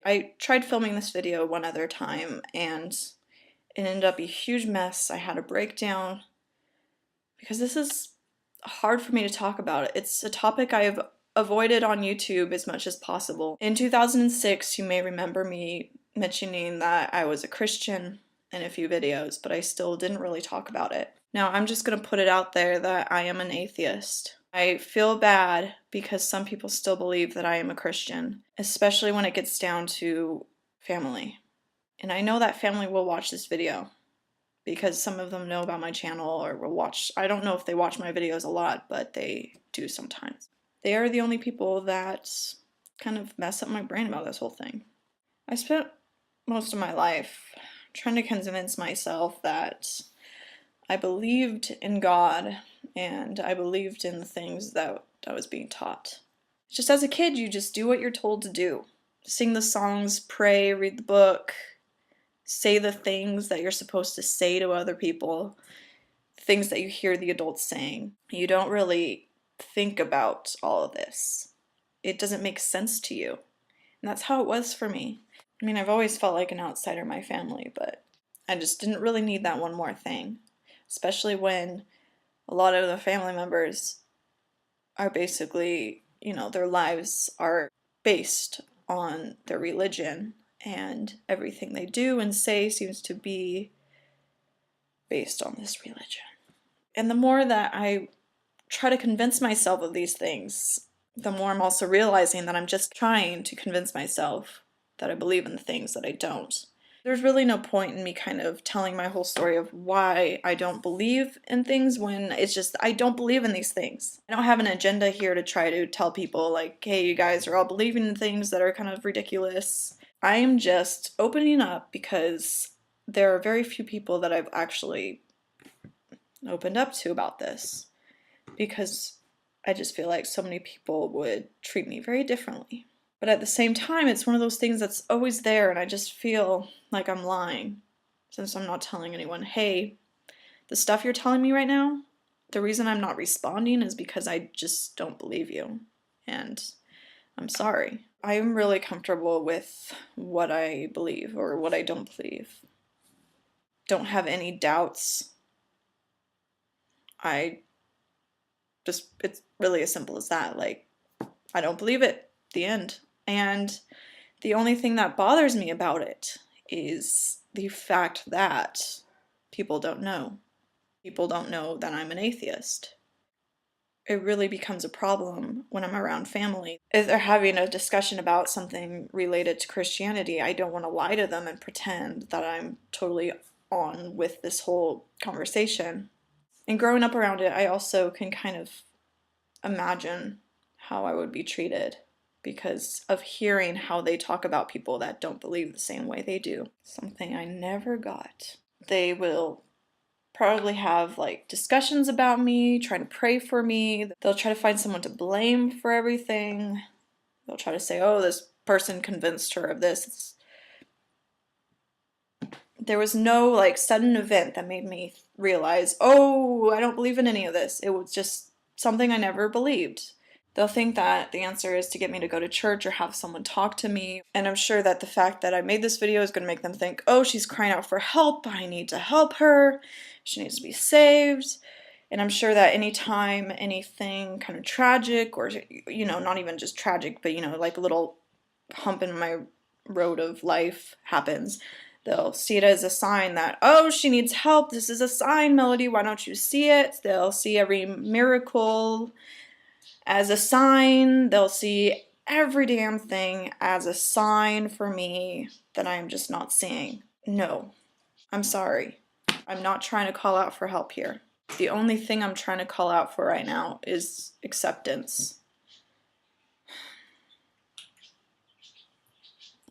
I tried filming this video one other time and it ended up a huge mess. I had a breakdown because this is hard for me to talk about. It's a topic I've avoided on YouTube as much as possible. In 2006, you may remember me mentioning that I was a Christian in a few videos, but I still didn't really talk about it. Now, I'm just going to put it out there that I am an atheist. I feel bad because some people still believe that I am a Christian, especially when it gets down to family. And I know that family will watch this video because some of them know about my channel or will watch. I don't know if they watch my videos a lot, but they do sometimes. They are the only people that kind of mess up my brain about this whole thing. I spent most of my life trying to convince myself that I believed in God and I believed in the things that I was being taught. Just as a kid, you just do what you're told to do. Sing the songs, pray, read the book, say the things that you're supposed to say to other people, things that you hear the adults saying. You don't really think about all of this. It doesn't make sense to you. And that's how it was for me. I mean, I've always felt like an outsider in my family, but I just didn't really need that one more thing. Especially when a lot of the family members are basically, their lives are based on their religion, and everything they do and say seems to be based on this religion. And the more that I try to convince myself of these things, the more I'm also realizing that I'm just trying to convince myself that I believe in the things that I don't. There's really no point in me kind of telling my whole story of why I don't believe in things when it's just I don't believe in these things. I don't have an agenda here to try to tell people like, hey, you guys are all believing in things that are kind of ridiculous. I am just opening up because there are very few people that I've actually opened up to about this, because I just feel like so many people would treat me very differently. But at the same time, it's one of those things that's always there, and I just feel like I'm lying since I'm not telling anyone, hey, the stuff you're telling me right now, the reason I'm not responding is because I just don't believe you, and I'm sorry. I am really comfortable with what I believe or what I don't believe. Don't have any doubts. It's really as simple as that. Like, I don't believe it. The end. And the only thing that bothers me about it is the fact that people don't know. People don't know that I'm an atheist. It really becomes a problem when I'm around family. If they're having a discussion about something related to Christianity, I don't want to lie to them and pretend that I'm totally on with this whole conversation. And growing up around it, I also can kind of imagine how I would be treated because of hearing how they talk about people that don't believe the same way they do. Something I never got. They will probably have like discussions about me, trying to pray for me. They'll try to find someone to blame for everything. They'll try to say, oh, this person convinced her of this. There was no like sudden event that made me realize, oh, I don't believe in any of this. It was just something I never believed. They'll think that the answer is to get me to go to church or have someone talk to me. And I'm sure that the fact that I made this video is going to make them think, oh, she's crying out for help. I need to help her. She needs to be saved. And I'm sure that anytime anything kind of tragic or, not even just tragic, but, like a little hump in my road of life happens, they'll see it as a sign that, oh, she needs help. This is a sign, Melody. Why don't you see it? They'll see every miracle as a sign. They'll see every damn thing as a sign for me that I'm just not seeing. No, I'm sorry. I'm not trying to call out for help here. The only thing I'm trying to call out for right now is acceptance.